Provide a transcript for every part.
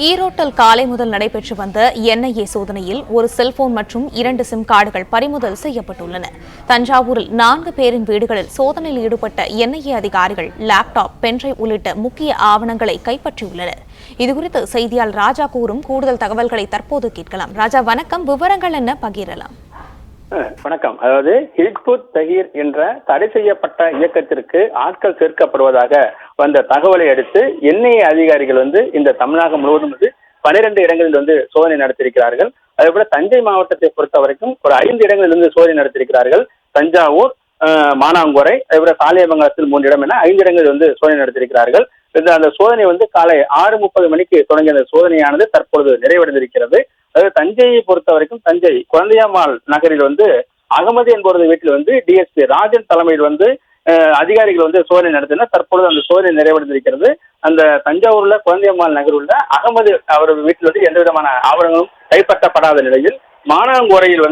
ஈரோட்டில் காலை முதல் நடைபெற்று வந்த என்ஐஏ சோதனையில் ஒரு செல்போன் மற்றும் 2 சிம் கார்டுகள் பறிமுதல் செய்யப்பட்டுள்ளன. தஞ்சாவூரில் 4 பேரின் வீடுகளில் சோதனையில் ஈடுபட்ட என்ஐஏ அதிகாரிகள் லேப்டாப், பென்டிரைவ் உள்ளிட்ட முக்கிய ஆவணங்களை கைப்பற்றியுள்ளனர். இதுகுறித்து செய்தியாளர் ராஜா கூறும் கூடுதல் தகவல்களை தற்போது கேட்கலாம். ராஜா, வணக்கம். விவரங்கள் என்ன பகிரலாம்? வணக்கம். அதாவது ஹிஜ்புத் தஹ்ரீர் என்ற தடை செய்யப்பட்ட இயக்கத்திற்கு ஆட்கள் சேர்க்கப்படுவதாக வந்த தகவலை அடுத்து என்ஐஏ அதிகாரிகள் இந்த தமிழகம் முழுவதும் 12 இடங்களில் சோதனை நடத்தியிருக்கிறார்கள். அதே போல தஞ்சை மாவட்டத்தை பொறுத்த வரைக்கும் ஒரு 5 இடங்களில் சோதனை நடத்தியிருக்கிறார்கள். தஞ்சாவூர், மானாங்குறை, அதே போல சாலியமங்கலத்தில் 3 இடம் என 5 இடங்களில் சோதனை நடத்தியிருக்கிறார்கள். அந்த சோதனை காலை 6:30 மணிக்கு தொடங்கிய அந்த சோதனையானது தற்பொழுது நிறைவடைந்திருக்கிறது. அதாவது தஞ்சையை பொறுத்த வரைக்கும் தஞ்சை குழந்தையம்மாள் நகரில் அகமது என்பவரது வீட்டில் டிஎஸ்பி ராஜன் தலைமையில் அதிகாரிகள் சோதனை நடத்தினர். தற்பொழுது அந்த சோதனை நிறைவடைந்திருக்கிறது. அந்த தஞ்சாவூர்ல குழந்தையம்மாள் நகர் உள்ள அகமது அவரது வீட்டில் எந்த விதமான ஆவணங்களும் கைப்பற்றப்படாத நிலையில் மானாங்கோரையில்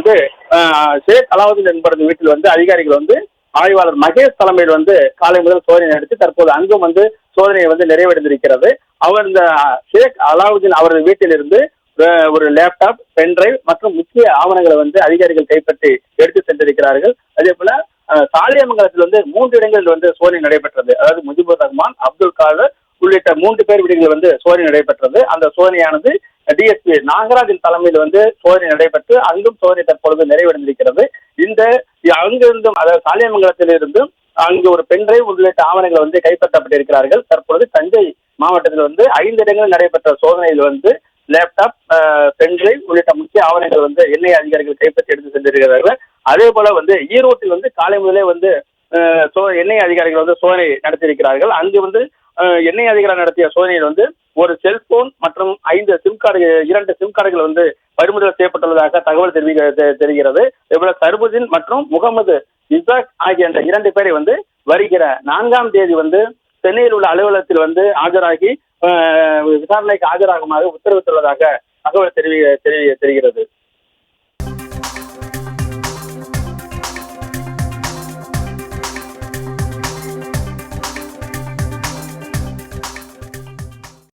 ஷேக் அலாவுதீன் என்பவரது வீட்டில் அதிகாரிகள் ஆய்வாளர் மகேஷ் தலைமையில் காலை முதல் சோதனை நடத்தி தற்போது அங்கும் சோதனை நிறைவடைந்திருக்கிறது. அவர் இந்த ஷேக் அலாவுதீன் அவரது வீட்டிலிருந்து ஒரு லேப்டாப், பென்டிரைவ் மற்றும் முக்கிய ஆவணங்களை அதிகாரிகள் கைப்பற்றி எடுத்து சென்றிருக்கிறார்கள். அதே போல சாலியமங்கலத்தில் 3 இடங்களில் சோதனை நடைபெற்றது. அதாவது முஜிபுர் ரஹ்மான், அப்துல் காதர் உள்ளிட்ட 3 பேர் வீடுகளில் சோதனை நடைபெற்றது. அந்த சோதனையானது டிஎஸ்பி நாகராஜன் தலைமையில் சோதனை நடைபெற்று அங்கும் சோதனை தற்பொழுது நிறைவடைந்திருக்கிறது. அங்கிருந்தும் அதாவது சாலியமங்கலத்தில் இருந்தும் அங்கு ஒரு பென்டிரைவ் உள்ளிட்ட ஆவணங்களை கைப்பற்றப்பட்டிருக்கிறார்கள். தற்பொழுது தஞ்சை மாவட்டத்தில் 5 இடங்களில் நடைபெற்ற சோதனையில் லேப்டாப், பென்டிரைவ் உள்ளிட்ட முக்கிய ஆவணங்கள் என்ஐஏ அதிகாரிகள் கைப்பற்றி எடுத்து சென்றிருக்கிறார்கள். அதே போல ஈரோட்டில் காலை முதலே என்ஐஏ அதிகாரிகள் சோதனை நடத்தியிருக்கிறார்கள். அங்கு என்ஐஏ அதிகாரிகள் நடத்திய சோதனையில் ஒரு செல்போன் மற்றும் 2 சிம் கார்டுகள் பறிமுதல் செய்யப்பட்டுள்ளதாக தகவல் தெரிகிறது. அதேபோல சர்புதீன் மற்றும் முகமது இசாக் ஆகிய அந்த 2 பேரை வருகிற 4ஆம் தேதி சென்னையில் உள்ள அலுவலகத்தில் ஆஜராகி விசாரணைக்கு ஆஜராகுமாறு உத்தரவிட்டுள்ளதாக தகவல் தெரிகிறது.